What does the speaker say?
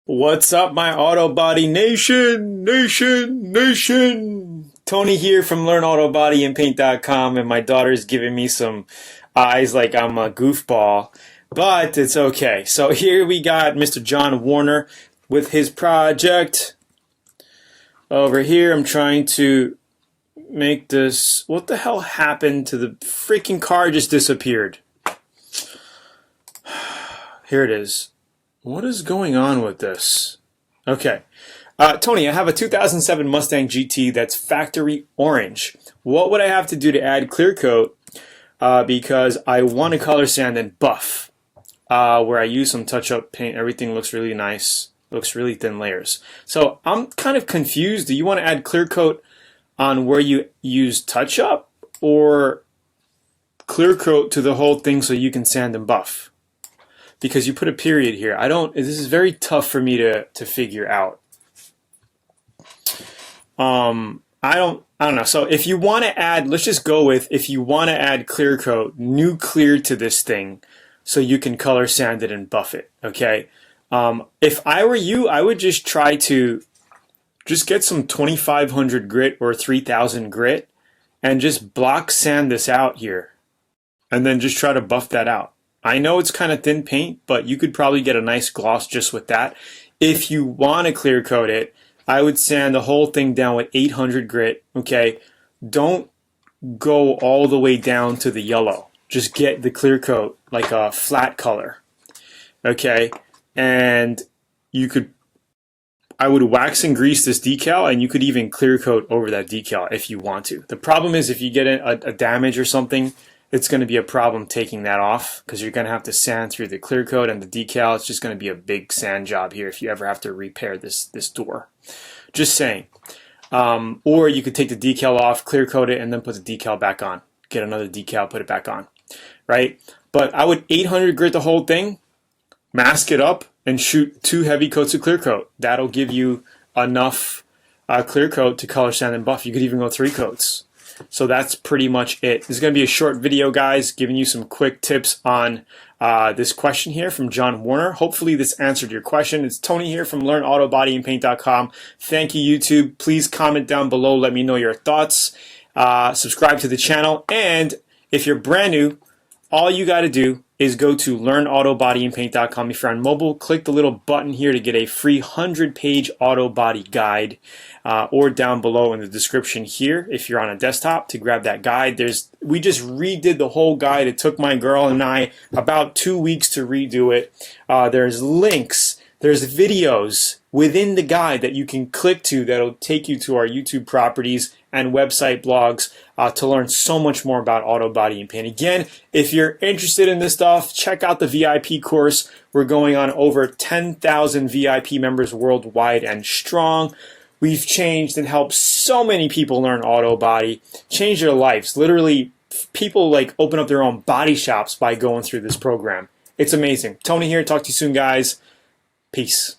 What's up, my auto body nation? Tony here from LearnAutoBodyAndPaint.com, and my daughter's giving me some eyes like I'm a goofball, but it's okay. So here we got Mr. John Warner with his project. Over here, I'm trying to make this. What the hell happened to the freaking car? Just disappeared. Here it is. What is going on with this? Okay. Tony, I have a 2007 Mustang GT that's factory orange. What would I have to do to add clear coat? Because I want to color sand and buff. Where I use some touch-up paint, everything looks really nice. Looks really thin layers. So I'm kind of confused. Do you want to add clear coat on where you use touch-up, or clear coat to the whole thing so you can sand and buff? Because you put a period here. This is very tough for me to figure out. I don't know. So if you want to add, let's just go with, if you want to add clear coat, new clear to this thing so you can color sand it and buff it, okay? If I were you, I would just try to just get some 2500 grit or 3000 grit and just block sand this out here and then just try to buff that out. I know it's kind of thin paint, but you could probably get a nice gloss just with that. If you want to clear coat it, I would sand the whole thing down with 800 grit, okay? Don't go all the way down to the yellow. Just get the clear coat like a flat color, okay? And I would wax and grease this decal, and you could even clear coat over that decal if you want to. The problem is if you get a damage or something, it's going to be a problem taking that off because you're going to have to sand through the clear coat and the decal. It's just going to be a big sand job here if you ever have to repair this door. Just saying. Or you could take the decal off, clear coat it, and then put the decal back on. Get another decal, put it back on. Right? But I would 800 grit the whole thing, mask it up, and shoot 2 heavy coats of clear coat. That'll give you enough clear coat to color sand and buff. You could even go 3 coats. So that's pretty much it. This is going to be a short video, guys, giving you some quick tips on this question here from John Warner. Hopefully this answered your question. It's Tony here from LearnAutoBodyAndPaint.com. Thank you, YouTube. Please comment down below. Let me know your thoughts. Subscribe to the channel. And if you're brand new, all you got to do is go to LearnAutoBodyAndPaint.com. If you're on mobile, click the little button here to get a free 100-page auto body guide, or down below in the description here if you're on a desktop to grab that guide. We just redid the whole guide. It took my girl and I about 2 weeks to redo it. There's links, there's videos within the guide that you can click to that'll take you to our YouTube properties and website blogs to learn so much more about auto body and paint. Again, if you're interested in this stuff, check out the VIP course. We're going on over 10,000 VIP members worldwide and strong. We've changed and helped so many people learn auto body, change their lives. Literally, people like open up their own body shops by going through this program. It's amazing. Tony here. Talk to you soon, guys. Peace.